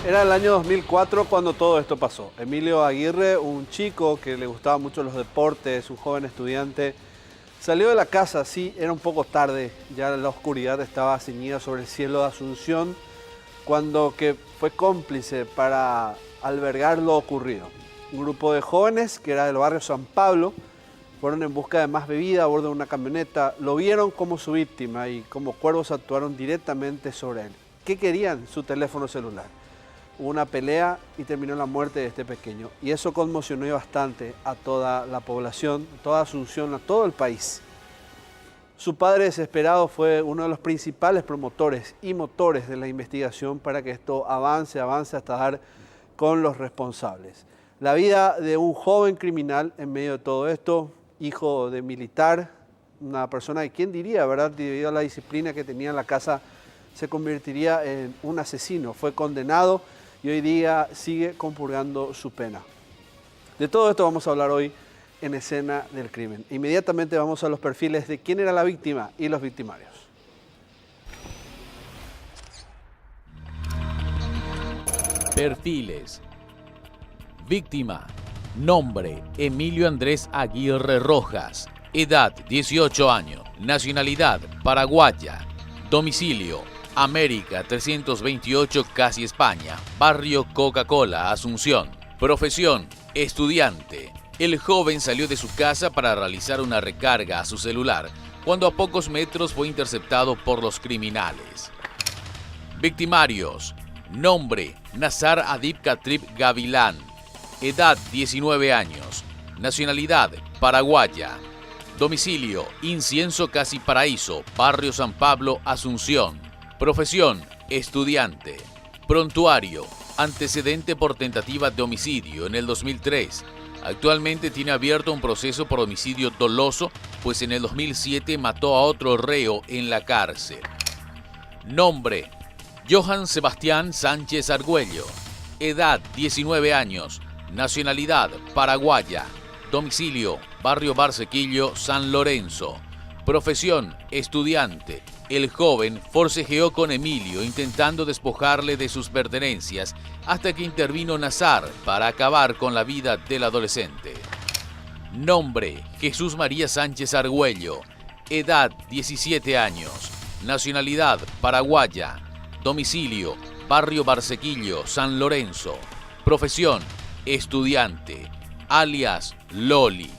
Era el año 2004 cuando todo esto pasó. Emilio Aguirre, un chico que le gustaban mucho los deportes, un joven estudiante, salió de la casa, sí, era un poco tarde, ya la oscuridad estaba ceñida sobre el cielo de Asunción, cuando que fue cómplice para albergar lo ocurrido. Un grupo de jóvenes que era del barrio San Pablo fueron en busca de más bebida a bordo de una camioneta, lo vieron como su víctima y como cuervos actuaron directamente sobre él. ¿Qué querían? Su teléfono celular. Hubo una pelea y terminó la muerte de este pequeño. Y eso conmocionó bastante a toda la población, a toda Asunción, a todo el país. Su padre desesperado fue uno de los principales promotores y motores de la investigación para que esto avance hasta dar con los responsables. La vida de un joven criminal en medio de todo esto, hijo de militar, una persona de quién diría, ¿verdad? Debido a la disciplina que tenía en la casa, se convertiría en un asesino. Fue condenado y hoy día sigue compurgando su pena. De todo esto vamos a hablar hoy en Escena del Crimen. Inmediatamente vamos a los perfiles de quién era la víctima y los victimarios. Perfiles. Víctima. Nombre: Emilio Andrés Aguirre Rojas. Edad: 18 años. Nacionalidad: paraguaya. Domicilio: América 328, Casi España, barrio Coca-Cola, Asunción. Profesión: estudiante. El joven salió de su casa para realizar una recarga a su celular, cuando a pocos metros fue interceptado por los criminales. Victimarios. Nombre: Nazar Adib Katrib Gavilán. Edad: 19 años. Nacionalidad: paraguaya. Domicilio: Incienso Casi Paraíso, barrio San Pablo, Asunción. Profesión: estudiante. Prontuario: antecedente por tentativa de homicidio en el 2003. Actualmente tiene abierto un proceso por homicidio doloso, pues en el 2007 mató a otro reo en la cárcel. Nombre: Johan Sebastián Sánchez Argüello. Edad: 19 años. Nacionalidad: paraguaya. Domicilio: barrio Barsequillo, San Lorenzo. Profesión: estudiante. El joven forcejeó con Emilio intentando despojarle de sus pertenencias hasta que intervino Nazar para acabar con la vida del adolescente. Nombre: Jesús María Sánchez Argüello. Edad: 17 años. Nacionalidad: paraguaya. Domicilio: barrio Barsequillo, San Lorenzo. Profesión: estudiante. Alias Loli.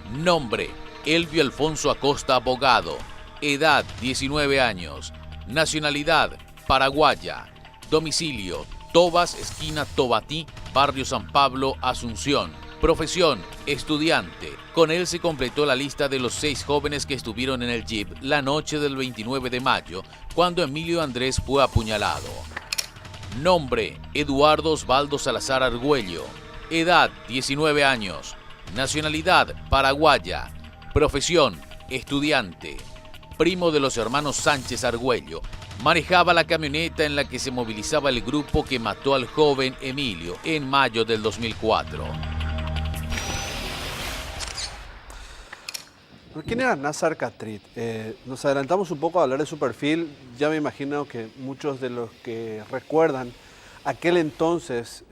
Nombre: Elvio Alfonso Acosta Abogado. Edad: 19 años. Nacionalidad: paraguaya. Domicilio: Tobas, esquina Tobatí, barrio San Pablo, Asunción. Profesión: estudiante. Con él se completó la lista de los 6 jóvenes que estuvieron en el jeep la noche del 29 de mayo, cuando Emilio Andrés fue apuñalado. Nombre: Eduardo Osvaldo Salazar Argüello. Edad: 19 años. Nacionalidad: paraguaya. Profesión: estudiante. Primo de los hermanos Sánchez Argüello, manejaba la camioneta en la que se movilizaba el grupo que mató al joven Emilio en mayo del 2004. ¿Quién era Nazar Catrit? Nos adelantamos un poco a hablar de su perfil. Ya me imagino que muchos de los que recuerdan aquel entonces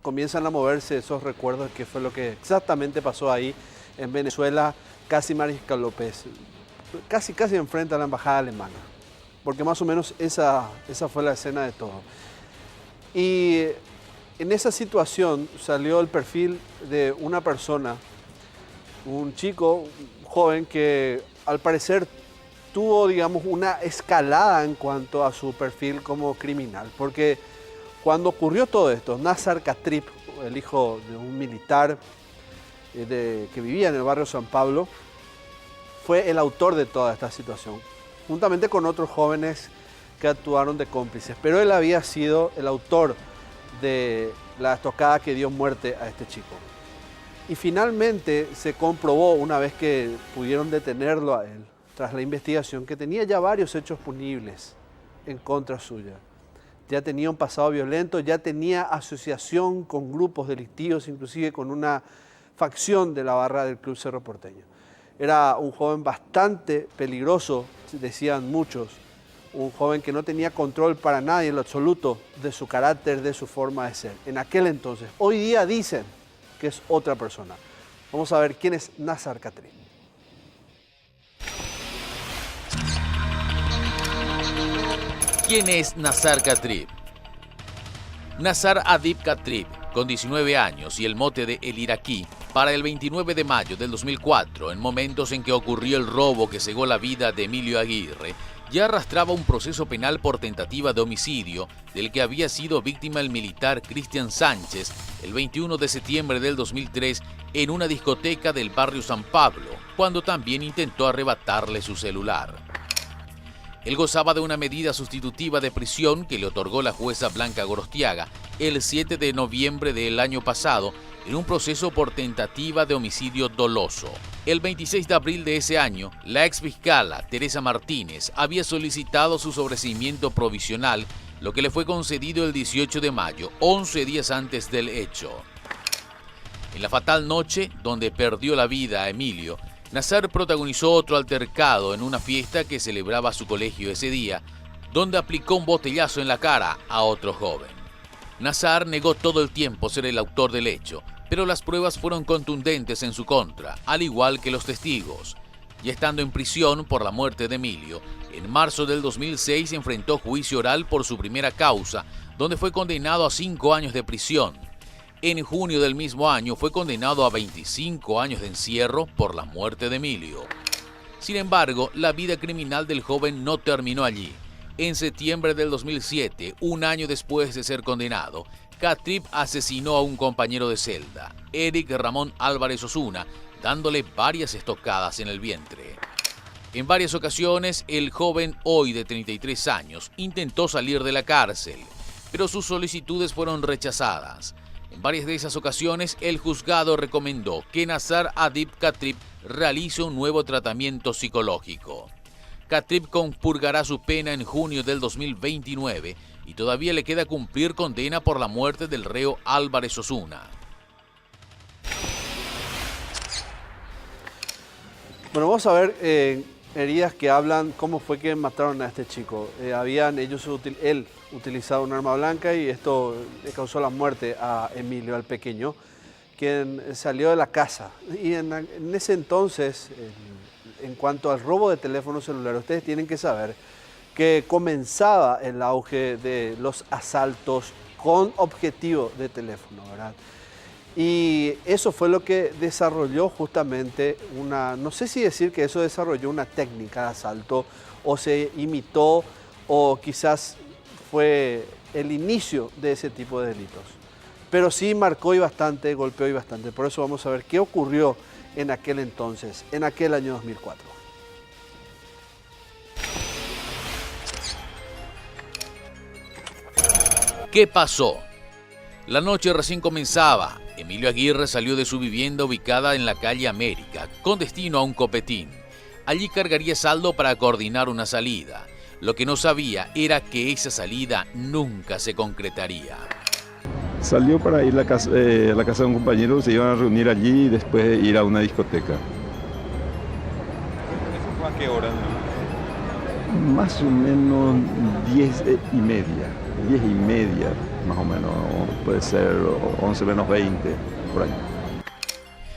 comienzan a moverse esos recuerdos, que fue lo que exactamente pasó ahí en Venezuela, casi Mariscal López, casi enfrente a la embajada alemana, porque más o menos esa fue la escena de todo. Y en esa situación salió el perfil de una persona, un chico, un joven que al parecer tuvo, digamos, una escalada en cuanto a su perfil como criminal, porque cuando ocurrió todo esto, Nazar Catrip, el hijo de un militar que vivía en el barrio San Pablo, fue el autor de toda esta situación, juntamente con otros jóvenes que actuaron de cómplices, pero él había sido el autor de la estocada que dio muerte a este chico. Y finalmente se comprobó, una vez que pudieron detenerlo a él, tras la investigación, que tenía ya varios hechos punibles en contra suya. Ya tenía un pasado violento, ya tenía asociación con grupos delictivos, inclusive con una facción de la barra del Club Cerro Porteño. Era un joven bastante peligroso, decían muchos, un joven que no tenía control para nada y en lo absoluto de su carácter, de su forma de ser. En aquel entonces, hoy día dicen que es otra persona. Vamos a ver quién es Nazar Katrip. ¿Quién es Nazar Katrip? Nazar Adib Katrip, con 19 años y el mote de El Iraquí, para el 29 de mayo del 2004, en momentos en que ocurrió el robo que cegó la vida de Emilio Aguirre, ya arrastraba un proceso penal por tentativa de homicidio del que había sido víctima el militar Cristian Sánchez el 21 de septiembre del 2003 en una discoteca del barrio San Pablo, cuando también intentó arrebatarle su celular. Él gozaba de una medida sustitutiva de prisión que le otorgó la jueza Blanca Gorostiaga el 7 de noviembre del año pasado en un proceso por tentativa de homicidio doloso. El 26 de abril de ese año, la exfiscala Teresa Martínez había solicitado su sobreseimiento provisional, lo que le fue concedido el 18 de mayo, 11 días antes del hecho. En la fatal noche, donde perdió la vida a Emilio, Nazar protagonizó otro altercado en una fiesta que celebraba su colegio ese día, donde aplicó un botellazo en la cara a otro joven. Nazar negó todo el tiempo ser el autor del hecho, pero las pruebas fueron contundentes en su contra, al igual que los testigos. Ya estando en prisión por la muerte de Emilio, en marzo del 2006 enfrentó juicio oral por su primera causa, donde fue condenado a 5 años de prisión. En junio del mismo año fue condenado a 25 años de encierro por la muerte de Emilio. Sin embargo, la vida criminal del joven no terminó allí. En septiembre del 2007, un año después de ser condenado, Katrip asesinó a un compañero de celda, Eric Ramón Álvarez Osuna, dándole varias estocadas en el vientre. En varias ocasiones, el joven, hoy de 33 años, intentó salir de la cárcel, pero sus solicitudes fueron rechazadas. En varias de esas ocasiones, el juzgado recomendó que Nazar Adib Katrip realice un nuevo tratamiento psicológico. Katrip compurgará su pena en junio del 2029 y todavía le queda cumplir condena por la muerte del reo Álvarez Osuna. Bueno, vamos a ver heridas que hablan cómo fue que mataron a este chico. Él utilizaba un arma blanca y esto le causó la muerte a Emilio, al pequeño, quien salió de la casa. Y en ese entonces, en cuanto al robo de teléfonos celulares, ustedes tienen que saber que comenzaba el auge de los asaltos con objetivo de teléfono, ¿verdad? Y eso fue lo que desarrolló justamente no sé si decir que eso desarrolló una técnica de asalto o se imitó o quizás fue el inicio de ese tipo de delitos. Pero sí marcó y bastante, golpeó y bastante. Por eso vamos a ver qué ocurrió en aquel entonces, en aquel año 2004. ¿Qué pasó? La noche recién comenzaba. Emilio Aguirre salió de su vivienda ubicada en la calle América, con destino a un copetín. Allí cargaría saldo para coordinar una salida. Lo que no sabía era que esa salida nunca se concretaría. Salió para ir a la casa de un compañero, se iban a reunir allí y después ir a una discoteca. ¿Eso fue a qué hora? Más o menos 10:30, 10:30 más o menos, puede ser 11 menos 20, por ahí.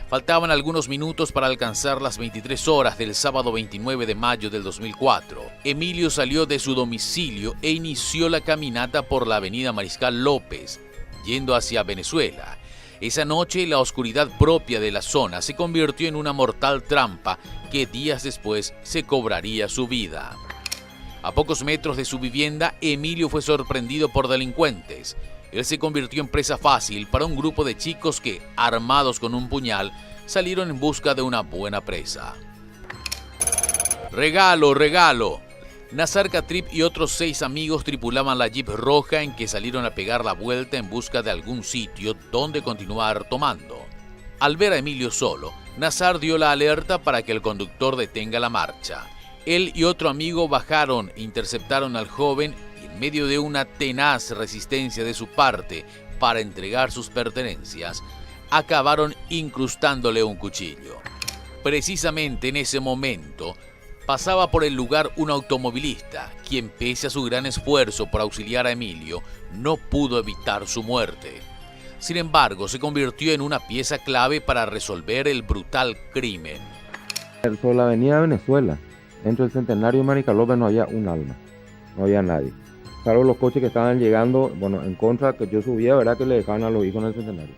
Faltaban algunos minutos para alcanzar las 23 horas del sábado 29 de mayo del 2004. Emilio salió de su domicilio e inició la caminata por la avenida Mariscal López, yendo hacia Venezuela. Esa noche, la oscuridad propia de la zona se convirtió en una mortal trampa que días después se cobraría su vida. A pocos metros de su vivienda, Emilio fue sorprendido por delincuentes. Él se convirtió en presa fácil para un grupo de chicos que, armados con un puñal, salieron en busca de una buena presa. ¡Regalo, regalo! Nazar Katrip y otros 6 amigos tripulaban la Jeep roja en que salieron a pegar la vuelta en busca de algún sitio donde continuar tomando. Al ver a Emilio solo, Nazar dio la alerta para que el conductor detenga la marcha. Él y otro amigo bajaron e interceptaron al joven y en medio de una tenaz resistencia de su parte para entregar sus pertenencias, acabaron incrustándole un cuchillo. Precisamente en ese momento, Pasaba por el lugar un automovilista, quien pese a su gran esfuerzo por auxiliar a Emilio, no pudo evitar su muerte. Sin embargo, se convirtió en una pieza clave para resolver el brutal crimen. Sobre la avenida Venezuela, dentro del Centenario de Marica López, no había un alma, no había nadie. Salvo los coches que estaban llegando, bueno, en contra, que yo subía, ¿verdad?, que le dejaban a los hijos en el Centenario.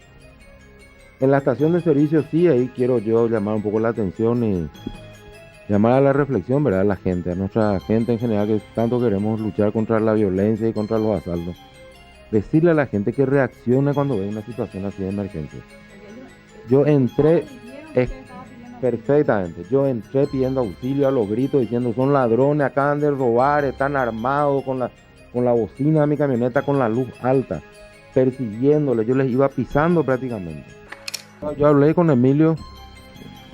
En la estación de servicio, sí, ahí quiero yo llamar un poco la atención y llamar a la reflexión, ¿verdad?, a la gente, a nuestra gente en general, que tanto queremos luchar contra la violencia y contra los asaltos. Decirle a la gente que reaccione cuando ve una situación así de emergencia. Yo entré, perfectamente, yo entré pidiendo auxilio a los gritos, diciendo, son ladrones, acaban de robar, están armados con la bocina de mi camioneta, con la luz alta, persiguiéndole, yo les iba pisando prácticamente. Yo hablé con Emilio,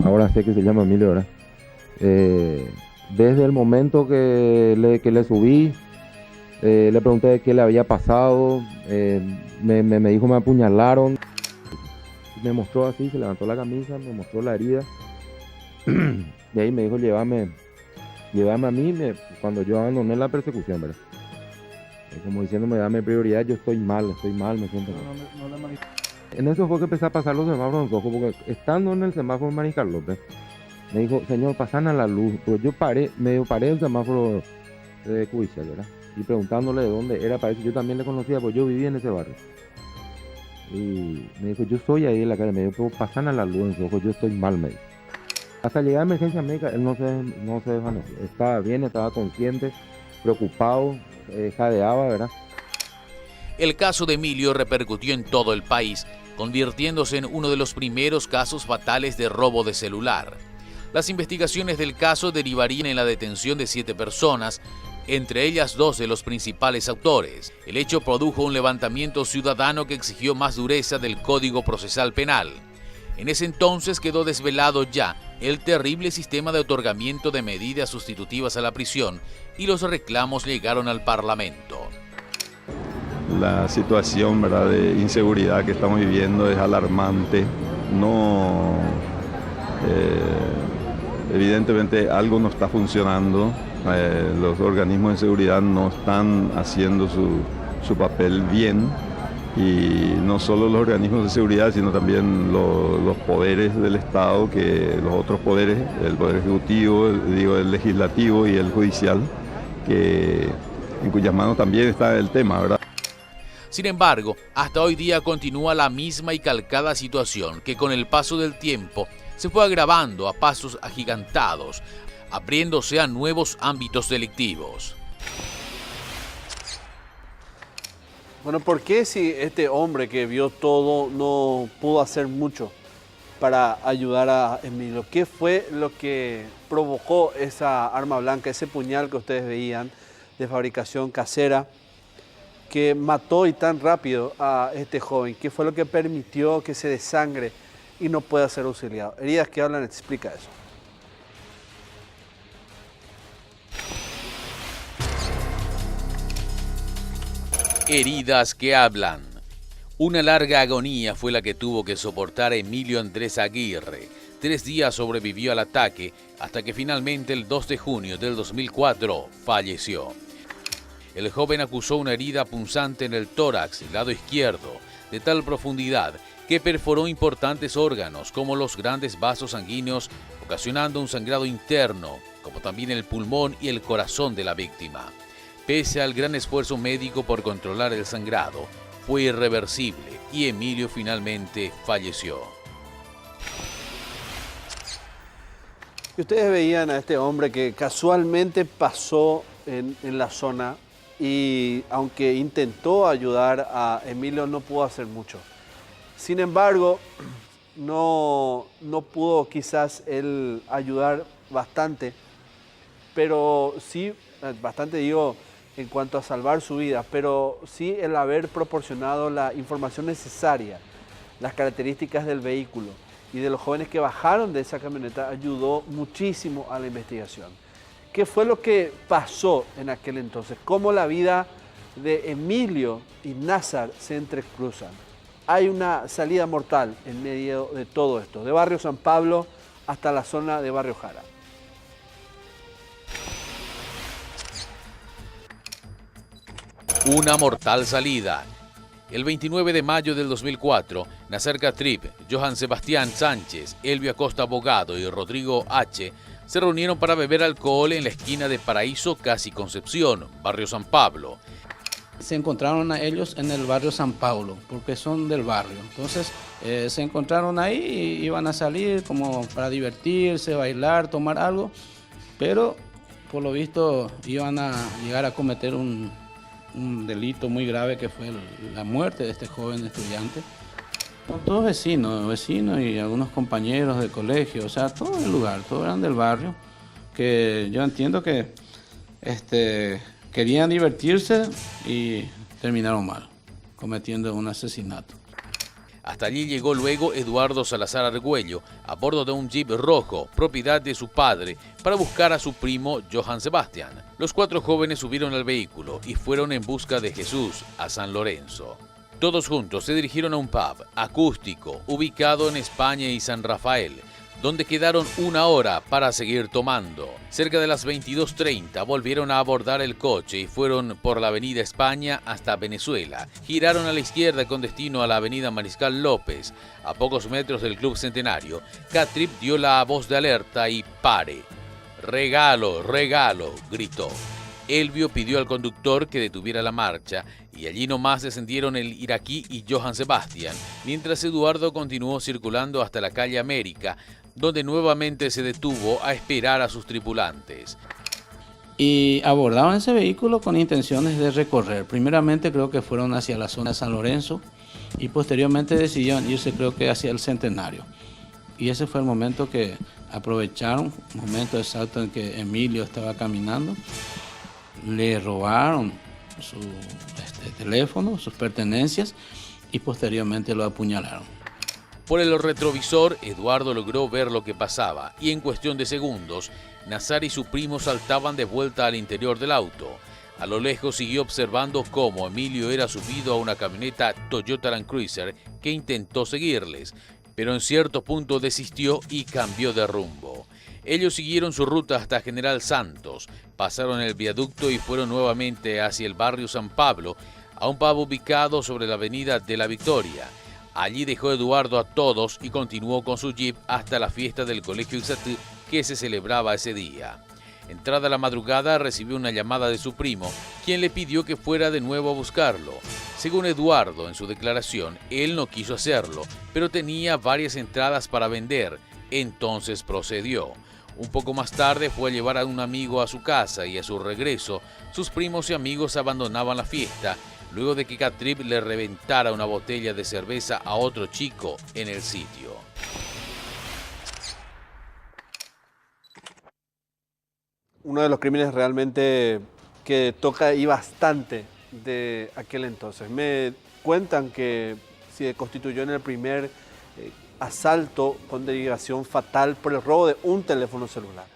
ahora sé que se llama Emilio, ¿verdad? Desde el momento que le subí, le pregunté qué le había pasado, me dijo me apuñalaron, me mostró así, se levantó la camisa, me mostró la herida, y ahí me dijo llévame a mí, cuando yo abandoné la persecución, ¿verdad? Como diciéndome dame prioridad, yo estoy mal, me siento mal. En eso fue que empecé a pasar los semáforos rojos, porque estando en el semáforo Marica López, me dijo, señor, pasan a la luz, pero yo paré el semáforo de Cuicha, ¿verdad? Y preguntándole de dónde era, parece que yo también le conocía, pues yo vivía en ese barrio. Y me dijo, yo soy ahí en la calle, me dijo, pero pasan a la luz en su ojo, yo estoy mal, me dijo. Hasta llegar a emergencia médica, él no se desvaneció, estaba bien, estaba consciente, preocupado, jadeaba, ¿verdad? El caso de Emilio repercutió en todo el país, convirtiéndose en uno de los primeros casos fatales de robo de celular. Las investigaciones del caso derivarían en la detención de 7 personas, entre ellas 2 de los principales autores. El hecho produjo un levantamiento ciudadano que exigió más dureza del Código Procesal Penal. En ese entonces quedó desvelado ya el terrible sistema de otorgamiento de medidas sustitutivas a la prisión y los reclamos llegaron al Parlamento. La situación, ¿verdad?, de inseguridad que estamos viviendo es alarmante. Evidentemente algo no está funcionando. Los organismos de seguridad no están haciendo su papel bien, y no solo los organismos de seguridad, sino también los poderes del Estado, los otros poderes, el Poder Ejecutivo, el Legislativo y el Judicial, en cuyas manos también está el tema, ¿verdad? Sin embargo, hasta hoy día continúa la misma y calcada situación que con el paso del tiempo se fue agravando a pasos agigantados, abriéndose a nuevos ámbitos delictivos. Bueno, ¿por qué si este hombre que vio todo no pudo hacer mucho para ayudar a Emilio? ¿Qué fue lo que provocó esa arma blanca, ese puñal que ustedes veían de fabricación casera, que mató y tan rápido a este joven? ¿Qué fue lo que permitió que se desangre y no pueda ser auxiliado? Heridas que hablan explica eso. Heridas que hablan. Una larga agonía fue la que tuvo que soportar Emilio Andrés Aguirre. 3 días sobrevivió al ataque hasta que finalmente el 2 de junio del 2004 falleció. El joven acusó una herida punzante en el tórax, el lado izquierdo, de tal profundidad que perforó importantes órganos como los grandes vasos sanguíneos, ocasionando un sangrado interno, como también el pulmón y el corazón de la víctima. Pese al gran esfuerzo médico por controlar el sangrado, fue irreversible y Emilio finalmente falleció. Y ustedes veían a este hombre que casualmente pasó en la zona y aunque intentó ayudar a Emilio no pudo hacer mucho. Sin embargo, no pudo quizás él ayudar bastante, pero sí, bastante digo, en cuanto a salvar su vida, pero sí el haber proporcionado la información necesaria, las características del vehículo y de los jóvenes que bajaron de esa camioneta ayudó muchísimo a la investigación. ¿Qué fue lo que pasó en aquel entonces? ¿Cómo la vida de Emilio y Nazar se entrecruzan? Hay una salida mortal en medio de todo esto, de Barrio San Pablo hasta la zona de Barrio Jara. Una mortal salida. El 29 de mayo del 2004, Nacer Katrip, Johan Sebastián Sánchez, Elvio Acosta Abogado y Rodrigo H. se reunieron para beber alcohol en la esquina de Paraíso Casi Concepción, barrio San Pablo. Se encontraron a ellos en el barrio San Pablo, porque son del barrio. Entonces se encontraron ahí y iban a salir como para divertirse, bailar, tomar algo, pero por lo visto iban a llegar a cometer un delito muy grave que fue la muerte de este joven estudiante. Son todos vecinos y algunos compañeros de colegio, o sea, todo el lugar, todos eran del barrio, que yo entiendo que querían divertirse y terminaron mal, cometiendo un asesinato. Hasta allí llegó luego Eduardo Salazar Argüello, a bordo de un jeep rojo, propiedad de su padre, para buscar a su primo Johan Sebastián. Los 4 jóvenes subieron al vehículo y fueron en busca de Jesús a San Lorenzo. Todos juntos se dirigieron a un pub acústico, ubicado en España y San Rafael, donde quedaron 1 hora para seguir tomando. Cerca de las 22:30 volvieron a abordar el coche y fueron por la avenida España hasta Venezuela. Giraron a la izquierda con destino a la avenida Mariscal López. A pocos metros del Club Centenario, Katrip dio la voz de alerta y ¡pare! ¡Regalo, regalo!, gritó. Elvio pidió al conductor que detuviera la marcha y allí nomás descendieron el iraquí y Johan Sebastián, mientras Eduardo continuó circulando hasta la calle América, donde nuevamente se detuvo a esperar a sus tripulantes. Y abordaron ese vehículo con intenciones de recorrer. Primeramente creo que fueron hacia la zona de San Lorenzo y posteriormente decidieron irse creo que hacia el Centenario. Y ese fue el momento que aprovecharon, un momento exacto en que Emilio estaba caminando. Le robaron su teléfono, sus pertenencias y posteriormente lo apuñalaron. Por el retrovisor, Eduardo logró ver lo que pasaba y en cuestión de segundos, Nazar y su primo saltaban de vuelta al interior del auto. A lo lejos siguió observando cómo Emilio era subido a una camioneta Toyota Land Cruiser que intentó seguirles, pero en cierto punto desistió y cambió de rumbo. Ellos siguieron su ruta hasta General Santos, pasaron el viaducto y fueron nuevamente hacia el barrio San Pablo, a un pub ubicado sobre la avenida de la Victoria. Allí dejó Eduardo a todos y continuó con su jeep hasta la fiesta del Colegio Ixatí que se celebraba ese día. Entrada la madrugada recibió una llamada de su primo, quien le pidió que fuera de nuevo a buscarlo. Según Eduardo, en su declaración, él no quiso hacerlo, pero tenía varias entradas para vender, entonces procedió. Un poco más tarde fue a llevar a un amigo a su casa y a su regreso, sus primos y amigos abandonaban la fiesta, luego de que Katrip le reventara una botella de cerveza a otro chico en el sitio. Uno de los crímenes realmente que toca y bastante de aquel entonces. Me cuentan que se constituyó en el primer asalto con derivación fatal por el robo de un teléfono celular.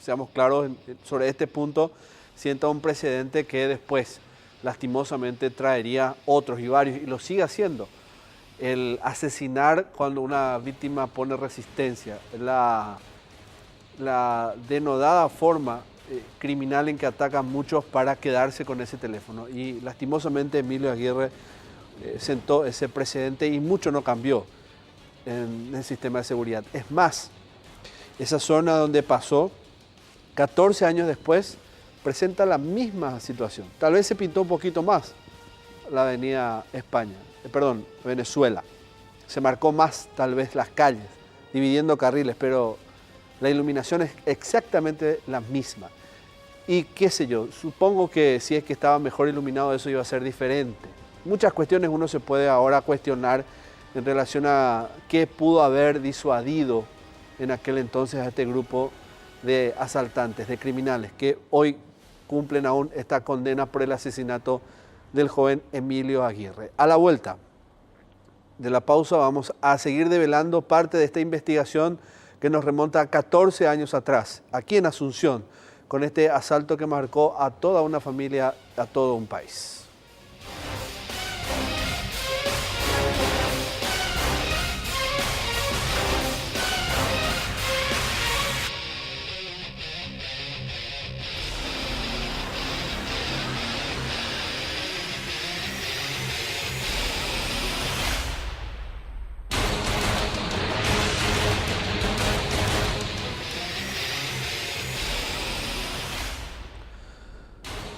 Seamos claros sobre este punto, sienta un precedente que después lastimosamente traería otros y varios, y lo sigue haciendo. El asesinar cuando una víctima pone resistencia, la denodada forma criminal en que atacan muchos para quedarse con ese teléfono. Y lastimosamente Emilio Aguirre sentó ese precedente y mucho no cambió en el sistema de seguridad. Es más, esa zona donde pasó, 14 años después, presenta la misma situación. Tal vez se pintó un poquito más la avenida Venezuela. Se marcó más tal vez las calles, dividiendo carriles, pero la iluminación es exactamente la misma. Y qué sé yo, supongo que si es que estaba mejor iluminado eso iba a ser diferente. Muchas cuestiones uno se puede ahora cuestionar en relación a qué pudo haber disuadido en aquel entonces a este grupo de asaltantes, de criminales, que hoy cumplen aún esta condena por el asesinato del joven Emilio Aguirre. A la vuelta de la pausa vamos a seguir develando parte de esta investigación que nos remonta a 14 años atrás, aquí en Asunción, con este asalto que marcó a toda una familia, a todo un país.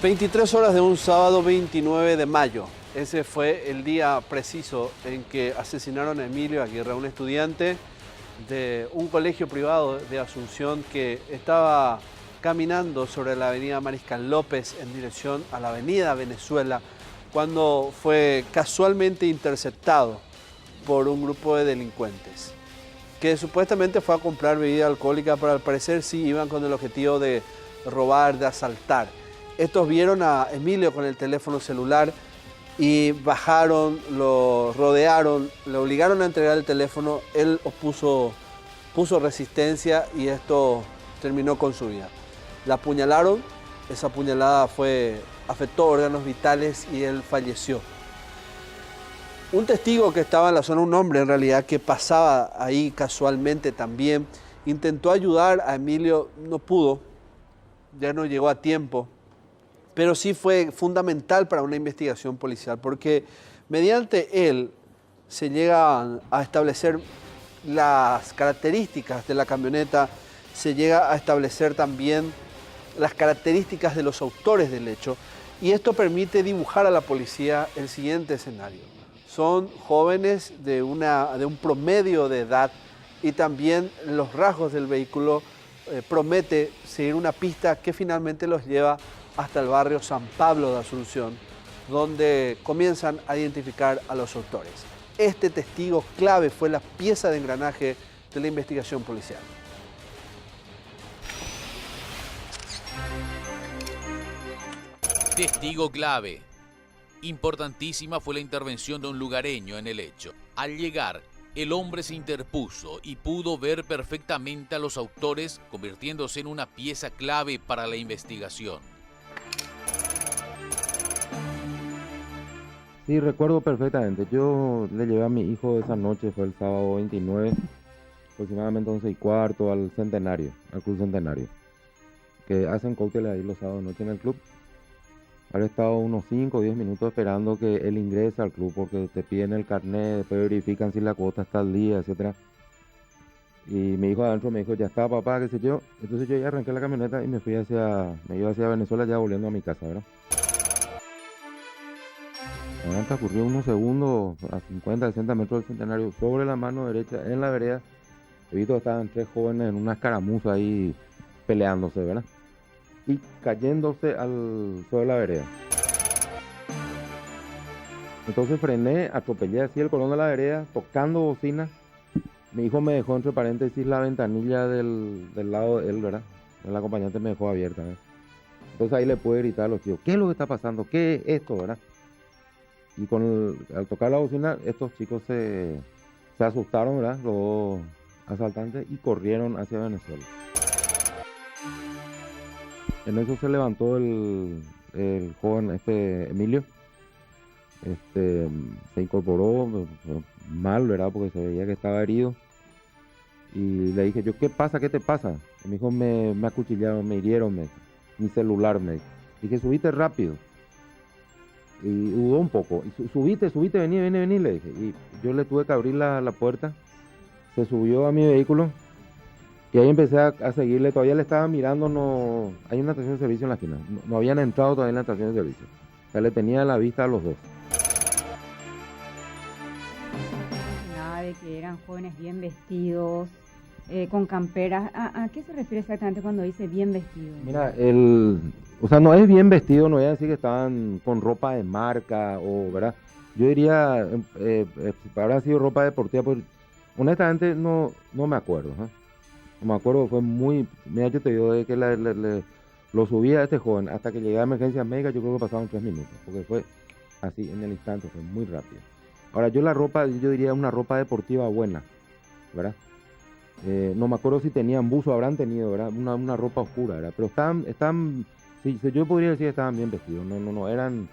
23 horas de un sábado 29 de mayo. Ese fue el día preciso en que asesinaron a Emilio Aguirre, un estudiante de un colegio privado de Asunción que estaba caminando sobre la avenida Mariscal López en dirección a la avenida Venezuela, cuando fue casualmente interceptado por un grupo de delincuentes que supuestamente fue a comprar bebida alcohólica, pero al parecer sí iban con el objetivo de robar, de asaltar. Estos vieron a Emilio con el teléfono celular y bajaron, lo rodearon, le obligaron a entregar el teléfono. Él puso resistencia y esto terminó con su vida. La apuñalaron, esa apuñalada afectó órganos vitales y él falleció. Un testigo que estaba en la zona, un hombre en realidad, que pasaba ahí casualmente también, intentó ayudar a Emilio, no pudo, ya no llegó a tiempo, pero sí fue fundamental para una investigación policial, porque mediante él se llegan a establecer las características de la camioneta, se llega a establecer también las características de los autores del hecho, y esto permite dibujar a la policía el siguiente escenario. Son jóvenes de un promedio de edad y también los rasgos del vehículo promete seguir una pista que finalmente los lleva hasta el barrio San Pablo de Asunción, donde comienzan a identificar a los autores. Este testigo clave fue la pieza de engranaje de la investigación policial. Testigo clave. Importantísima fue la intervención de un lugareño en el hecho. Al llegar, el hombre se interpuso y pudo ver perfectamente a los autores, convirtiéndose en una pieza clave para la investigación. Sí, recuerdo perfectamente. Yo le llevé a mi hijo esa noche, fue el sábado 29, aproximadamente 11:15, al Centenario, al Club Centenario, que hacen cócteles ahí los sábados noche en el club. Habré estado unos 5 o 10 minutos esperando que él ingrese al club porque te piden el carnet, después verifican si la cuota está al día, etc. Y mi hijo adentro me dijo, ya está papá, qué sé yo. Entonces yo ya arranqué la camioneta y me iba hacia Venezuela ya volviendo a mi casa, ¿verdad? Ahora transcurrió unos segundos a 50, 60 metros del Centenario, sobre la mano derecha, en la vereda. He visto que estaban 3 jóvenes en una escaramuza ahí peleándose, ¿verdad? Y cayéndose sobre la vereda. Entonces frené, atropellé así el colón de la vereda, tocando bocina. Mi hijo me dejó, entre paréntesis, la ventanilla del lado de él, ¿verdad? El acompañante me dejó abierta, ¿verdad? Entonces ahí le pude gritar a los chicos, ¿qué es lo que está pasando? ¿Qué es esto, verdad? Y al tocar la bocina, estos chicos se asustaron, ¿verdad? Los asaltantes, y corrieron hacia Venezuela. En eso se levantó el joven Emilio, se incorporó mal, ¿verdad? Porque se veía que estaba herido. Y le dije yo, ¿qué pasa? ¿Qué te pasa? Y me dijo, me acuchillaron, me hirieron, mi celular, me dijo. Dije, subite rápido. Y dudó un poco. Y subite, vení, le dije. Y yo le tuve que abrir la puerta. Se subió a mi vehículo. Y ahí empecé a seguirle, todavía le estaba mirando, no hay una estación de servicio en la esquina, no habían entrado todavía en la estación de servicio, o sea, le tenía la vista a los dos. Nada de que eran jóvenes bien vestidos, con camperas. ¿A qué se refiere exactamente cuando dice bien vestido? Mira, o sea, no es bien vestido, no voy a decir que estaban con ropa de marca, o, ¿verdad? Yo diría, habrá sido ropa deportiva, pues honestamente no me acuerdo, ¿eh? No me acuerdo, fue muy... Mira, yo te digo, de que lo subí a este joven hasta que llegué a emergencia médica, yo creo que pasaron 3 minutos, porque fue así, en el instante, fue muy rápido. Ahora, yo la ropa, yo diría una ropa deportiva buena, ¿verdad? No me acuerdo si tenían buzo, habrán tenido, ¿verdad? Una ropa oscura, ¿verdad? Pero están sí, yo podría decir que estaban bien vestidos, no, eran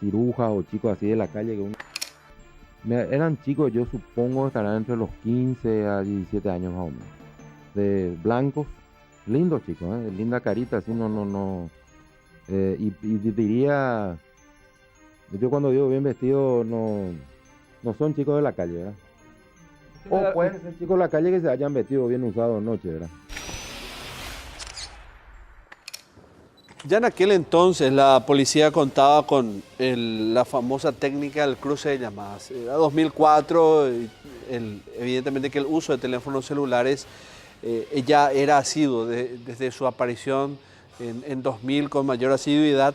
cirujas o chicos así de la calle Mira, eran chicos, yo supongo, estarán entre los 15 a 17 años más o menos. De blancos, lindos chicos, linda carita, así y diría, yo cuando digo bien vestido, no son chicos de la calle, ¿verdad? O pueden ser chicos de la calle que se hayan vestido bien usados anoche, ¿verdad? Ya en aquel entonces la policía contaba con la famosa técnica del cruce de llamadas. Era 2004, evidentemente que el uso de teléfonos celulares ya era asiduo desde su aparición en 2000 con mayor asiduidad.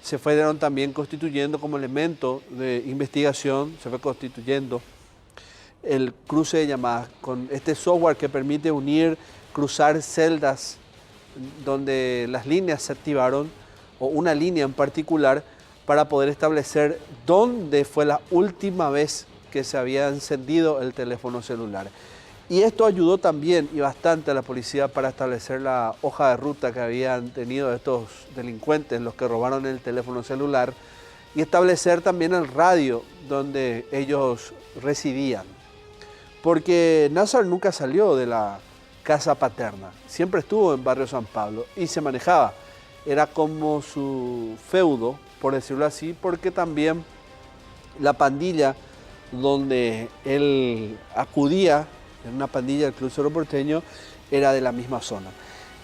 Se fueron también constituyendo como elemento de investigación, se fue constituyendo el cruce de llamadas con este software que permite cruzar celdas donde las líneas se activaron, o una línea en particular, para poder establecer dónde fue la última vez que se había encendido el teléfono celular. Y esto ayudó también y bastante a la policía para establecer la hoja de ruta que habían tenido estos delincuentes, los que robaron el teléfono celular, y establecer también el radio donde ellos residían. Porque Nazar nunca salió de la casa paterna, siempre estuvo en Barrio San Pablo y se manejaba. Era como su feudo, por decirlo así, porque también la pandilla donde él acudía, en una pandilla del Club Cerro Porteño, era de la misma zona.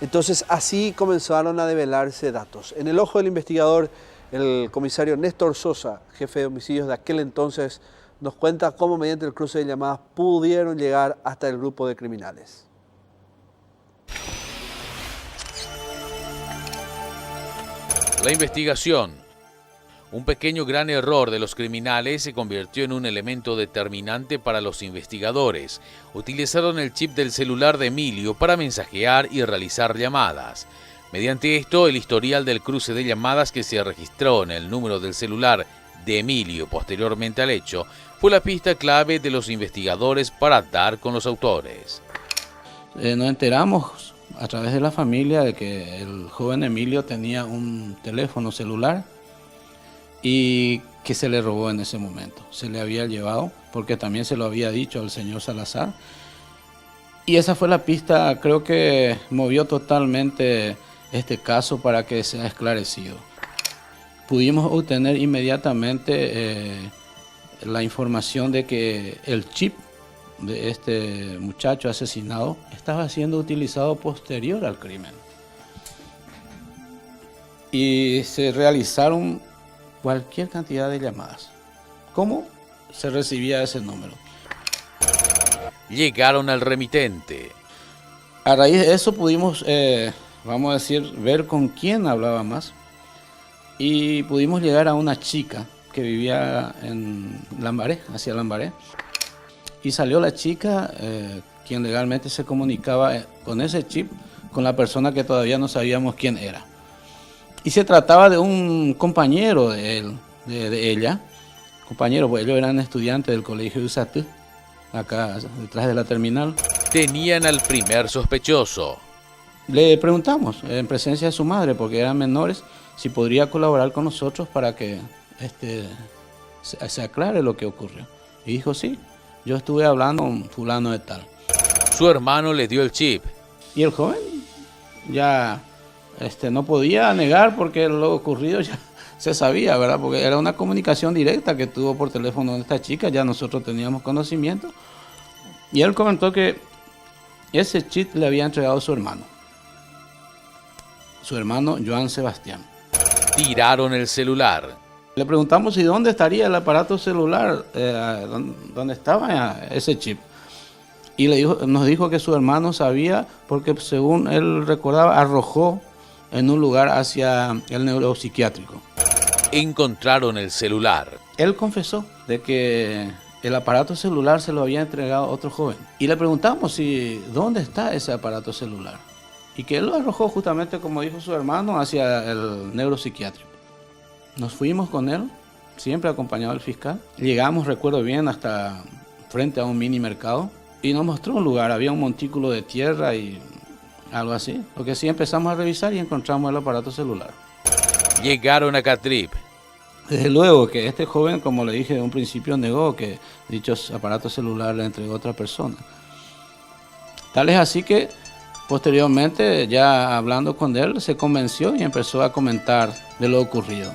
Entonces así comenzaron a develarse datos. En el ojo del investigador, el comisario Néstor Sosa, jefe de homicidios de aquel entonces, nos cuenta cómo mediante el cruce de llamadas pudieron llegar hasta el grupo de criminales. La investigación. Un pequeño gran error de los criminales se convirtió en un elemento determinante para los investigadores. Utilizaron el chip del celular de Emilio para mensajear y realizar llamadas. Mediante esto, el historial del cruce de llamadas que se registró en el número del celular de Emilio posteriormente al hecho fue la pista clave de los investigadores para dar con los autores. Nos enteramos a través de la familia de que el joven Emilio tenía un teléfono celular y que se le robó en ese momento. Se le había llevado porque también se lo había dicho al señor Salazar. Y esa fue la pista, creo que movió totalmente este caso para que sea esclarecido. Pudimos obtener inmediatamente la información de que el chip de este muchacho asesinado estaba siendo utilizado posterior al crimen. Y se realizaron cualquier cantidad de llamadas. ¿Cómo se recibía ese número? Llegaron al remitente. A raíz de eso pudimos, vamos a decir, ver con quién hablaba más. Y pudimos llegar a una chica que vivía en Lambaré, hacia Lambaré. Y salió la chica, quien legalmente se comunicaba con ese chip, con la persona que todavía no sabíamos quién era. Y se trataba de un compañero de él, de ella. Compañero, pues ellos eran estudiantes del colegio de Usatú, acá detrás de la terminal. Tenían al primer sospechoso. Le preguntamos, en presencia de su madre, porque eran menores, si podría colaborar con nosotros para que se aclare lo que ocurrió. Y dijo, sí, yo estuve hablando con fulano de tal. Su hermano le dio el chip. Y el joven ya no podía negar porque lo ocurrido ya se sabía, ¿verdad? Porque era una comunicación directa que tuvo por teléfono con esta chica, ya nosotros teníamos conocimiento. Y él comentó que ese chip le había entregado su hermano Joan Sebastián. Tiraron el celular. Le preguntamos si dónde estaría el aparato celular, dónde estaba ese chip. Y nos dijo que su hermano sabía porque, según él recordaba, arrojó en un lugar hacia el neuropsiquiátrico. Encontraron el celular. Él confesó de que el aparato celular se lo había entregado a otro joven. Y le preguntamos dónde está ese aparato celular. Y que él lo arrojó justamente, como dijo su hermano, hacia el neuropsiquiátrico. Nos fuimos con él, siempre acompañado del fiscal. Llegamos, recuerdo bien, hasta frente a un mini mercado. Y nos mostró un lugar, había un montículo de tierra y algo así. Lo que sí empezamos a revisar y encontramos el aparato celular. Llegaron a Catrip. Desde luego que este joven, como le dije de un principio, negó que dichos aparatos celulares le entregó a otra persona. Tal es así que posteriormente, ya hablando con él, se convenció y empezó a comentar de lo ocurrido.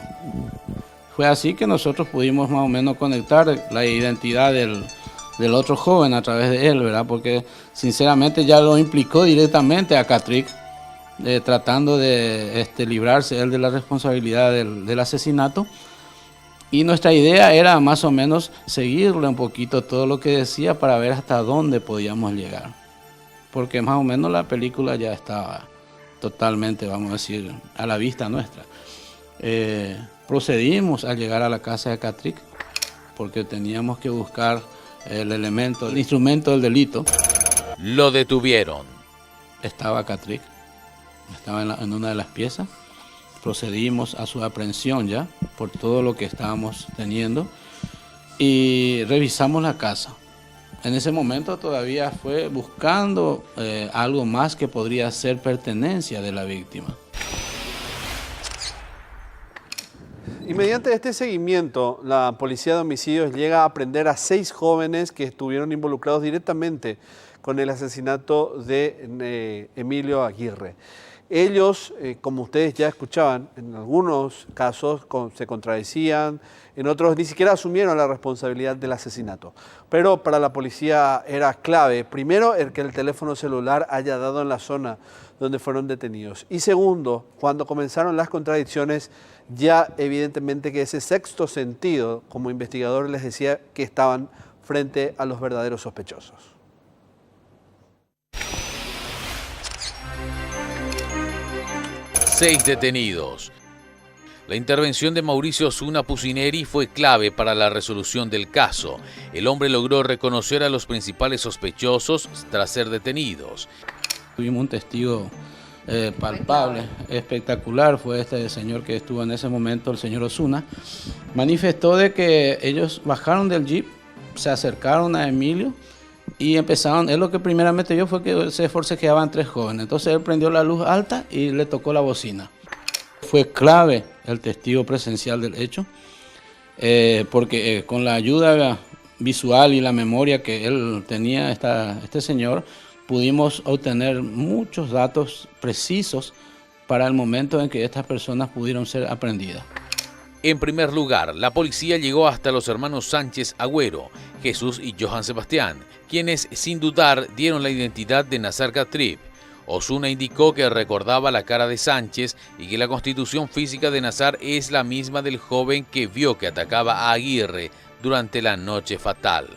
Fue así que nosotros pudimos más o menos conectar la identidad del otro joven a través de él, ¿verdad? Porque sinceramente ya lo implicó directamente a Catric tratando de librarse él de la responsabilidad del asesinato. Y nuestra idea era más o menos seguirle un poquito todo lo que decía para ver hasta dónde podíamos llegar. Porque más o menos la película ya estaba totalmente, vamos a decir, a la vista nuestra. Procedimos a llegar a la casa de Cattrick porque teníamos que buscar el instrumento del delito. Lo detuvieron. Estaba Cattrick, estaba en una de las piezas. Procedimos a su aprehensión ya por todo lo que estábamos teniendo y revisamos la casa. En ese momento todavía fue buscando algo más que podría ser pertenencia de la víctima. Y mediante este seguimiento, la Policía de Homicidios llega a aprender a 6 jóvenes que estuvieron involucrados directamente con el asesinato de Emilio Aguirre. Ellos, como ustedes ya escuchaban, en algunos casos se contradecían, en otros ni siquiera asumieron la responsabilidad del asesinato. Pero para la policía era clave, primero, el que el teléfono celular haya dado en la zona donde fueron detenidos. Y segundo, cuando comenzaron las contradicciones, ya evidentemente que ese sexto sentido, como investigador les decía que estaban frente a los verdaderos sospechosos. Seis detenidos. La intervención de Mauricio Osuna Pucineri fue clave para la resolución del caso. El hombre logró reconocer a los principales sospechosos tras ser detenidos. Tuvimos un testigo palpable, espectacular, fue este señor que estuvo en ese momento, el señor Osuna. Manifestó de que ellos bajaron del jeep, se acercaron a Emilio y empezaron, él lo que primeramente vio fue que se forcejeaban 3 jóvenes. Entonces él prendió la luz alta y le tocó la bocina. Fue clave el testigo presencial del hecho, porque con la ayuda visual y la memoria que él tenía, este señor, pudimos obtener muchos datos precisos para el momento en que estas personas pudieron ser aprehendidas. En primer lugar, la policía llegó hasta los hermanos Sánchez Agüero, Jesús y Johan Sebastián, quienes sin dudar dieron la identidad de Nassar Cattrick. Osuna indicó que recordaba la cara de Sánchez y que la constitución física de Nassar es la misma del joven que vio que atacaba a Aguirre durante la noche fatal.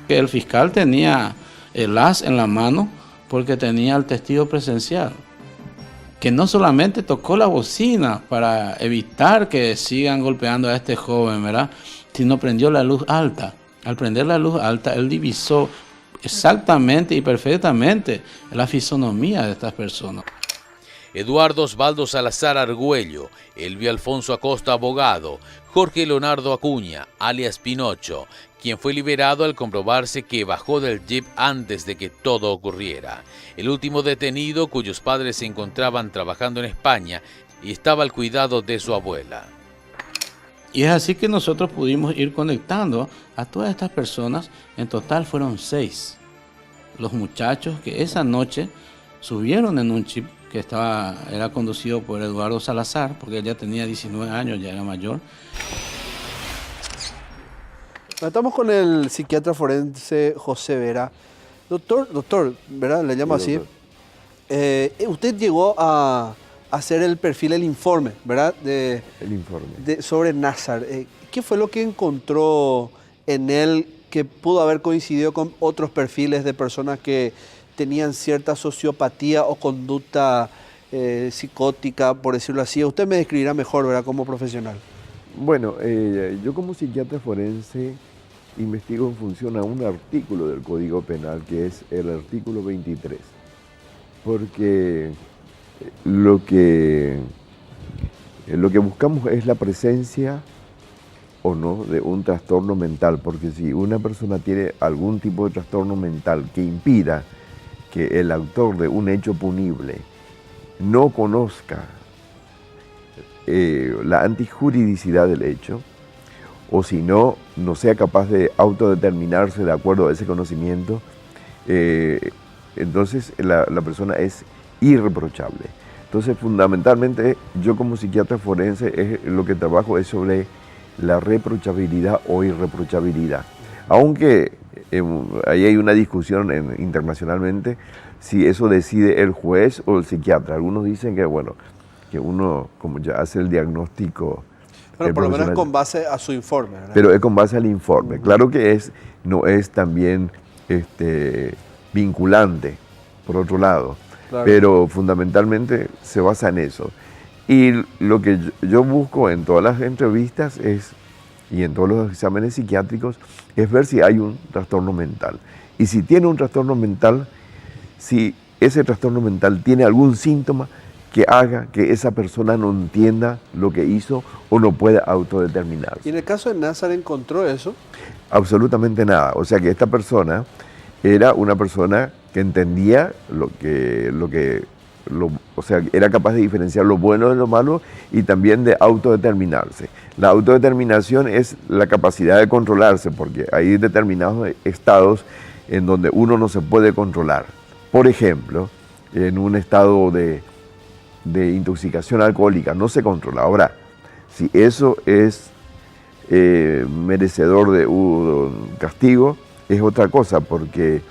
El fiscal tenía el as en la mano porque tenía el testigo presencial, que no solamente tocó la bocina para evitar que sigan golpeando a este joven, ¿verdad?, sino prendió la luz alta. Al prender la luz alta, él divisó exactamente y perfectamente la fisonomía de estas personas. Eduardo Osvaldo Salazar Argüello, Elvio Alfonso Acosta Abogado, Jorge Leonardo Acuña, alias Pinocho, quien fue liberado al comprobarse que bajó del jeep antes de que todo ocurriera. El último detenido, cuyos padres se encontraban trabajando en España y estaba al cuidado de su abuela. Y es así que nosotros pudimos ir conectando a todas estas personas. En total fueron 6 los muchachos que esa noche subieron en un jeep que era conducido por Eduardo Salazar, porque él ya tenía 19 años, ya era mayor. Estamos con el psiquiatra forense José Vera. Doctor, ¿verdad? Le llamo así. Usted llegó a hacer el perfil, el informe, ¿verdad? El informe. Sobre Nassar. ¿Qué fue lo que encontró en él que pudo haber coincidido con otros perfiles de personas que tenían cierta sociopatía o conducta psicótica, por decirlo así? Usted me describirá mejor, ¿verdad?, como profesional. Bueno, yo como psiquiatra forense investigo en función a un artículo del Código Penal, que es el artículo 23, porque lo que buscamos es la presencia o no de un trastorno mental, porque si una persona tiene algún tipo de trastorno mental que impida que el autor de un hecho punible no conozca la antijuridicidad del hecho, o si no sea capaz de autodeterminarse de acuerdo a ese conocimiento, entonces la persona es irreprochable. Entonces, fundamentalmente, yo como psiquiatra forense lo que trabajo es sobre la reprochabilidad o irreprochabilidad. Aunque ahí hay una discusión internacionalmente si eso decide el juez o el psiquiatra. Algunos dicen que, bueno, que uno como ya hace el diagnóstico. Pero por lo menos con base a su informe, ¿verdad? Pero es con base al informe. Claro que no es también vinculante, por otro lado, claro. Pero fundamentalmente se basa en eso. Y lo que yo busco en todas las entrevistas y en todos los exámenes psiquiátricos es ver si hay un trastorno mental. Y si tiene un trastorno mental, si ese trastorno mental tiene algún síntoma que haga que esa persona no entienda lo que hizo o no pueda autodeterminarse. ¿Y en el caso de Nazar encontró eso? Absolutamente nada. O sea que esta persona era una persona que entendía o sea, era capaz de diferenciar lo bueno de lo malo y también de autodeterminarse. La autodeterminación es la capacidad de controlarse, porque hay determinados estados en donde uno no se puede controlar. Por ejemplo, en un estado de intoxicación alcohólica no se controla. Ahora, si eso es merecedor de un castigo, es otra cosa, porque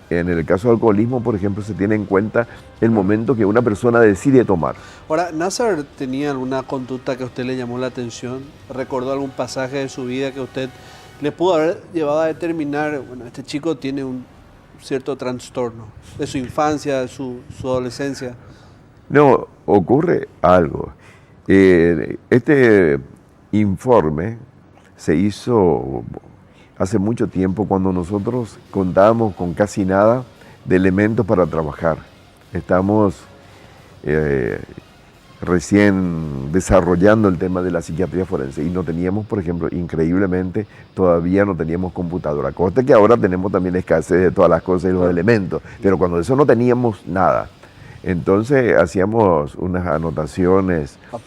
en el caso del alcoholismo, por ejemplo, se tiene en cuenta el momento que una persona decide tomar. Ahora, ¿Nazar tenía alguna conducta que a usted le llamó la atención? ¿Recordó algún pasaje de su vida que usted le pudo haber llevado a determinar, bueno, este chico tiene un cierto trastorno de su infancia, de su adolescencia? No, ocurre algo. Este informe se hizo hace mucho tiempo, cuando nosotros contábamos con casi nada de elementos para trabajar. Estamos recién desarrollando el tema de la psiquiatría forense y no teníamos, por ejemplo, increíblemente, todavía no teníamos computadora. Cosa que ahora tenemos también escasez de todas las cosas y los elementos, pero cuando eso no teníamos nada. Entonces hacíamos unas anotaciones a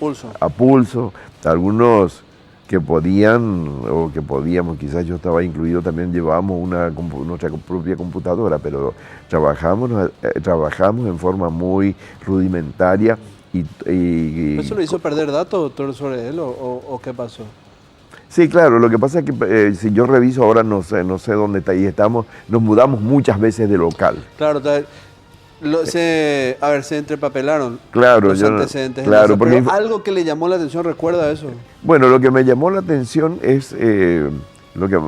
pulso, algunos que podíamos, quizás yo estaba incluido, también llevábamos nuestra propia computadora, pero trabajamos en forma muy rudimentaria. ¿Eso le hizo perder datos, doctor, sobre él o qué pasó? Sí, claro, lo que pasa es que si yo reviso ahora no sé dónde está, y nos mudamos muchas veces de local. Claro, se entrepapelaron los antecedentes. Claro, pero algo que le llamó la atención, ¿recuerda eso? Bueno, lo que me llamó la atención es, lo que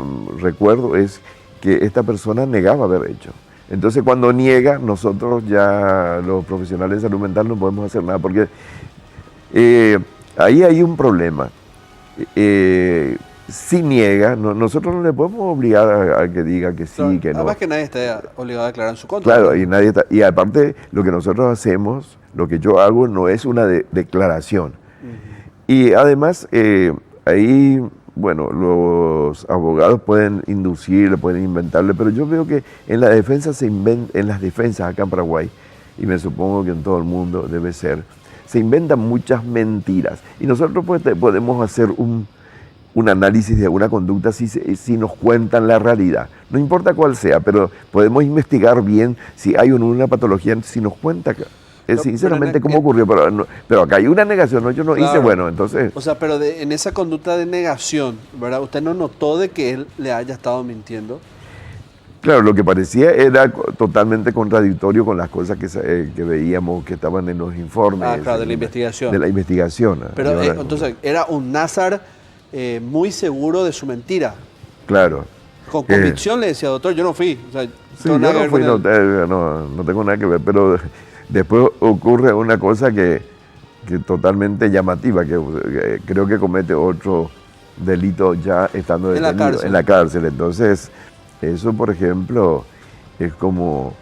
recuerdo es que esta persona negaba haber hecho. Entonces cuando niega, nosotros ya los profesionales de salud mental no podemos hacer nada, porque ahí hay un problema. Si niega, nosotros no le podemos obligar a que diga que sí, claro, que no. Además que nadie está obligado a declarar en su contra. Claro, y aparte lo que nosotros hacemos, lo que yo hago no es una declaración. Y además ahí, bueno, los abogados pueden inducirle, pueden inventarle, pero yo veo que en la defensa en las defensas acá en Paraguay, y me supongo que en todo el mundo debe ser, se inventan muchas mentiras. Y nosotros podemos hacer un análisis de una conducta si nos cuentan la realidad. No importa cuál sea, pero podemos investigar bien si hay una patología, si nos cuenta sinceramente cómo ocurrió. Pero acá hay una negación, ¿no? Yo no hice, bueno, entonces... O sea, pero en esa conducta de negación, ¿verdad? ¿Usted no notó de que él le haya estado mintiendo? Claro, lo que parecía era totalmente contradictorio con las cosas que veíamos que estaban en los informes. Claro, de la investigación. De la investigación. Pero entonces, era un Nazar muy seguro de su mentira. Claro. Con convicción le decía, doctor, yo no fui. O sea, sí, yo no fui, no tengo nada que ver, pero después ocurre una cosa que totalmente llamativa, que creo que comete otro delito ya estando detenido en la cárcel. Entonces, eso, por ejemplo, es como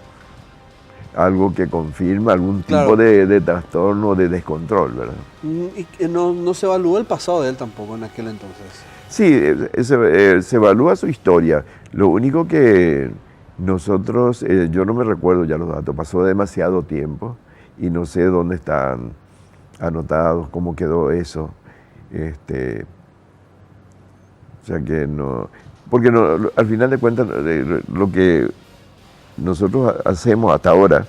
algo que confirma algún tipo de trastorno, de descontrol, ¿verdad? Y no se evaluó el pasado de él tampoco en aquel entonces. Sí, se evalúa su historia. Lo único que nosotros, yo no me recuerdo ya los datos, pasó demasiado tiempo y no sé dónde están anotados, cómo quedó eso. O sea que no, porque no, al final de cuentas lo que nosotros hacemos hasta ahora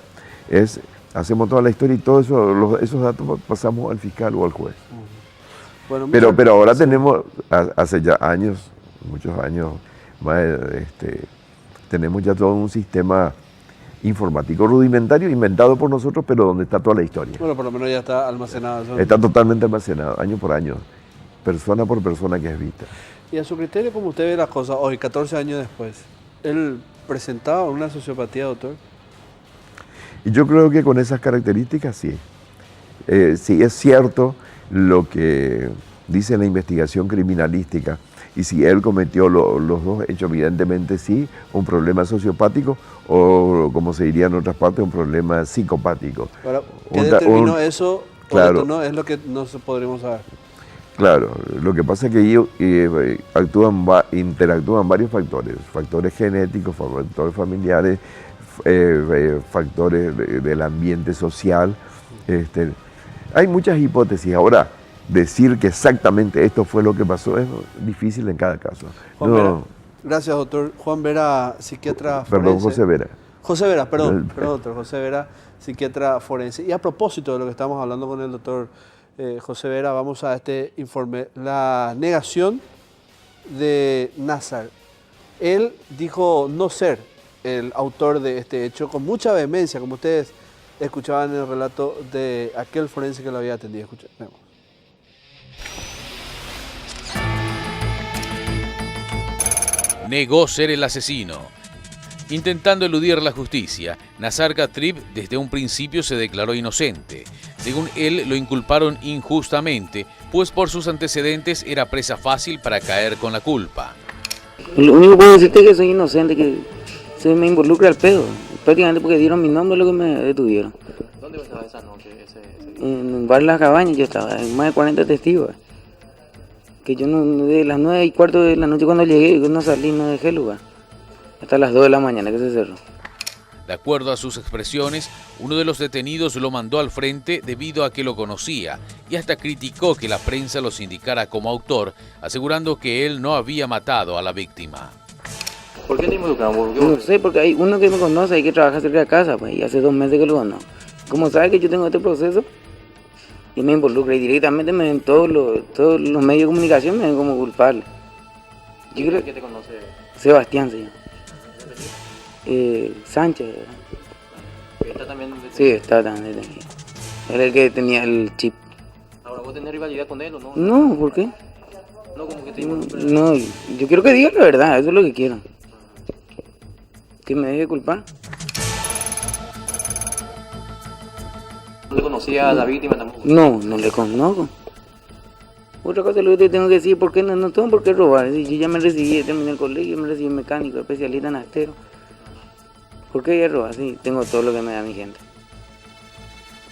es, hacemos toda la historia y todo eso, esos datos pasamos al fiscal o al juez. Bueno, pero ahora tenemos, hace ya años, muchos años, más tenemos ya todo un sistema informático rudimentario inventado por nosotros, pero donde está toda la historia. Bueno, por lo menos ya está almacenado eso. Está totalmente almacenado, año por año, persona por persona que es vista. Y a su criterio, ¿cómo usted ve las cosas hoy, 14 años después? ¿Él presentaba una sociopatía, doctor? Y yo creo que con esas características sí. Sí es cierto lo que dice la investigación criminalística, y si él cometió los dos hechos, evidentemente sí, un problema sociopático o, como se diría en otras partes, un problema psicopático. Ahora, ¿qué determinó eso? Claro, no es lo que no podremos saber. Claro, lo que pasa es que ellos interactúan varios factores genéticos, factores familiares, factores del ambiente social. Hay muchas hipótesis. Ahora, decir que exactamente esto fue lo que pasó es difícil en cada caso. Juan Vera. Gracias, doctor. Juan Vera, psiquiatra forense. Perdón, José Vera. José Vera, perdón, doctor. José Vera, psiquiatra forense. Y a propósito de lo que estamos hablando con el doctor José Vera, vamos a este informe. La negación de Nazar. Él dijo no ser el autor de este hecho con mucha vehemencia, como ustedes escuchaban en el relato de aquel forense que lo había atendido. Escuchemos. Negó ser el asesino. Intentando eludir la justicia, Nazar Katrib desde un principio se declaró inocente. Según él, lo inculparon injustamente, pues por sus antecedentes era presa fácil para caer con la culpa. Lo único que puedo decirte es que soy inocente, que se me involucra el pedo. Prácticamente porque dieron mi nombre lo que me detuvieron. ¿Dónde estaba esa noche? En un bar Las Cabañas yo estaba, en más de 40 testigos. Que yo no, de las 9:15 de la noche cuando llegué, yo no salí, no dejé el lugar. Hasta las 2 de la mañana que se cerró. De acuerdo a sus expresiones, uno de los detenidos lo mandó al frente debido a que lo conocía y hasta criticó que la prensa los indicara como autor, asegurando que él no había matado a la víctima. ¿Por qué te involucramos? No sé, porque hay uno que me conoce y que trabaja cerca de casa, pues, y hace 2 meses que lo conozco. Como sabe que yo tengo este proceso, y me involucra y directamente me ven todos los medios de comunicación, me ven como culpable. Yo creo que te conoce. Sebastián, sí. Sánchez. ¿Está también detenido? Sí, está también detenido. Era el que tenía el chip. ¿Ahora vos tenés rivalidad con él o no? No, ¿por qué? No, como que te involucra. No, yo quiero que diga la verdad, eso es lo que quiero. Que me deje culpar. ¿No le conocía a la víctima tampoco? No, no le conozco. Otra cosa lo que te tengo que decir, ¿por qué no tengo por qué robar? Yo ya me recibí, terminé el colegio, me recibí mecánico, especialista en astero. ¿Por qué voy a robar? Sí, tengo todo lo que me da mi gente.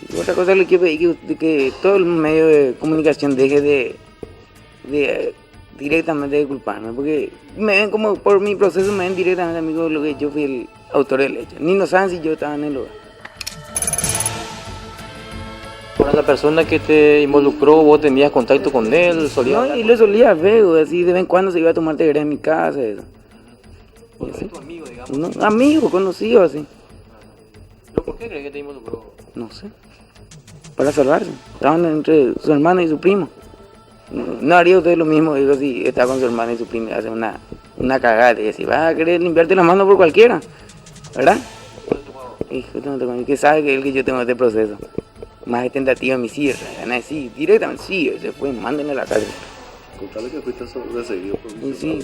Y otra cosa le quiero pedir que todo el medio de comunicación deje de directamente de culparme, porque me ven como por mi proceso, me ven directamente a mí como lo que yo fui el autor del hecho. Ni no saben si yo estaba en el lugar. Ahora, la persona que te involucró, ¿vos tenías contacto con él? No, y lo solía ver, así de vez en cuando se iba a tomar té en mi casa. Eso. ¿Es tu amigo, digamos? No, amigo, conocido así. ¿Pero por qué crees que te involucró? No sé. Para salvarse. Estaban entre su hermano y su primo. No haría usted lo mismo, digo, si está con su hermano y su primo y hace una cagada y decir, vas a querer limpiarte las manos por cualquiera, ¿verdad? Hijo, que sabe que es el que yo tengo este proceso. Más de tentativa de homicidio, van a decir directamente, sí, se fue, mándenle a la cárcel. Contarle que fuiste sobreseguido. Sí,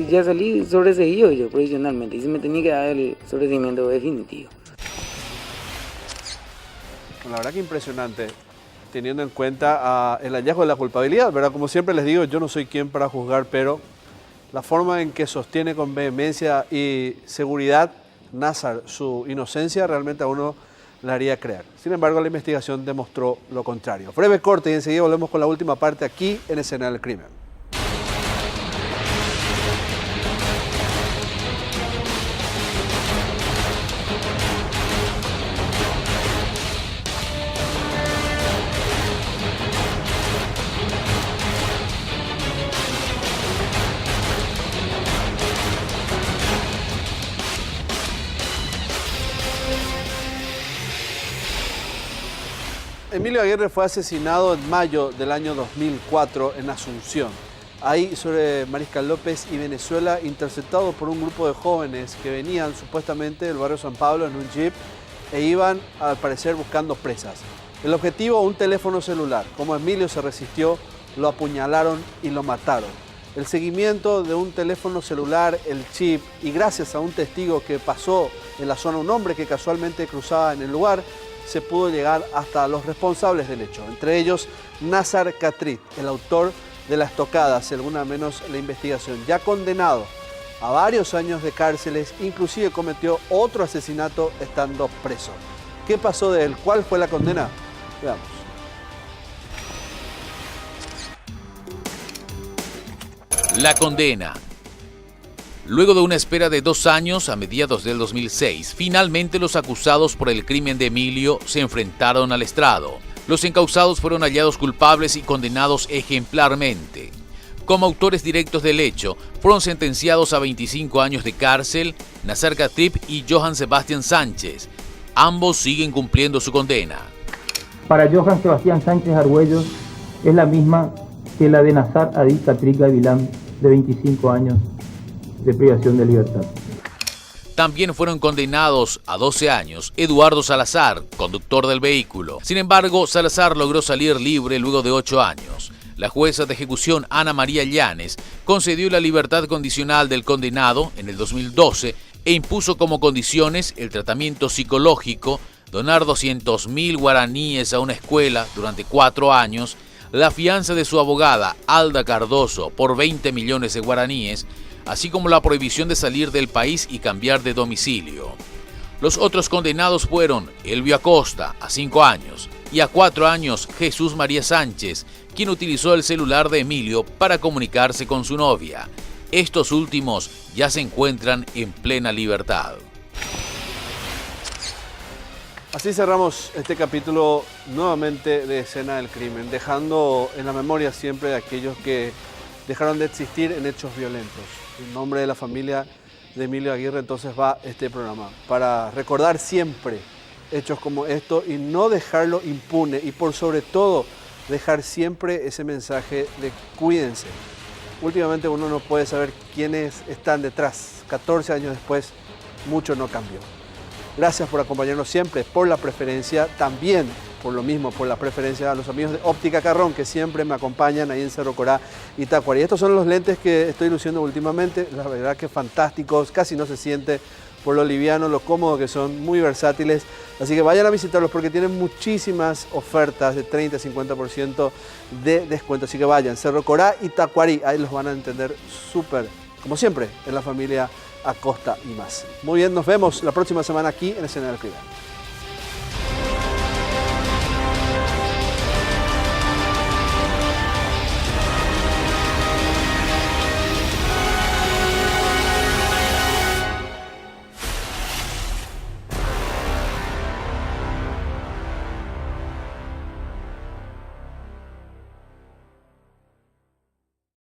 ya salí sobreseguido yo profesionalmente y se me tenía que dar el sobreseguimiento definitivo. La verdad que impresionante, teniendo en cuenta el hallazgo de la culpabilidad, ¿verdad? Como siempre les digo, yo no soy quien para juzgar, pero la forma en que sostiene con vehemencia y seguridad Nazar su inocencia realmente a uno le haría creer. Sin embargo, la investigación demostró lo contrario. Breve corte y enseguida volvemos con la última parte aquí en Escena del Crimen. Emilio Aguirre fue asesinado en mayo del año 2004 en Asunción. ahí sobre Mariscal López y Venezuela, interceptado por un grupo de jóvenes que venían supuestamente del barrio San Pablo en un jeep e iban al parecer buscando presas. El objetivo, un teléfono celular. Como Emilio se resistió, lo apuñalaron y lo mataron. El seguimiento de un teléfono celular, el chip, y gracias a un testigo que pasó en la zona, un hombre que casualmente cruzaba en el lugar, se pudo llegar hasta los responsables del hecho. Entre ellos, Nazar Catrit, el autor de la estocada, según al menos la investigación, ya condenado a varios años de cárceles, inclusive cometió otro asesinato estando preso. ¿Qué pasó de él? ¿Cuál fue la condena? Veamos. La condena. Luego de una espera de 2 años, a mediados del 2006, finalmente los acusados por el crimen de Emilio se enfrentaron al estrado. Los encausados fueron hallados culpables y condenados ejemplarmente. Como autores directos del hecho, fueron sentenciados a 25 años de cárcel Nazar Catrit y Johann Sebastián Sánchez. Ambos siguen cumpliendo su condena. Para Johann Sebastián Sánchez Argüello es la misma que la de Nazar Adib Catrit Gavilán, de 25 años de privación de libertad. También fueron condenados a 12 años Eduardo Salazar, conductor del vehículo. Sin embargo, Salazar logró salir libre luego de 8 años. La jueza de ejecución Ana María Llanes concedió la libertad condicional del condenado en el 2012 e impuso como condiciones el tratamiento psicológico, donar 200.000 guaraníes a una escuela durante 4 años, la fianza de su abogada Alda Cardoso por 20 millones de guaraníes, así como la prohibición de salir del país y cambiar de domicilio. Los otros condenados fueron Elvio Acosta, a 5 años, y a 4 años Jesús María Sánchez, quien utilizó el celular de Emilio para comunicarse con su novia. Estos últimos ya se encuentran en plena libertad. Así cerramos este capítulo nuevamente de Escena del Crimen, dejando en la memoria siempre de aquellos que dejaron de existir en hechos violentos. En nombre de la familia de Emilio Aguirre entonces va este programa, para recordar siempre hechos como estos y no dejarlo impune, y por sobre todo dejar siempre ese mensaje de cuídense. Últimamente uno no puede saber quiénes están detrás. 14 años después, mucho no cambió. Gracias por acompañarnos siempre, por la preferencia, también por lo mismo, por la preferencia a los amigos de Óptica Carrón, que siempre me acompañan ahí en Cerro Corá y Tacuary. Estos son los lentes que estoy luciendo últimamente, la verdad que fantásticos, casi no se siente por lo liviano, lo cómodo que son, muy versátiles. Así que vayan a visitarlos porque tienen muchísimas ofertas de 30-50% de descuento. Así que vayan, Cerro Corá y Tacuary, ahí los van a entender súper, como siempre, en la familia Acosta y más. Muy bien, nos vemos la próxima semana aquí en Escena del Crimen.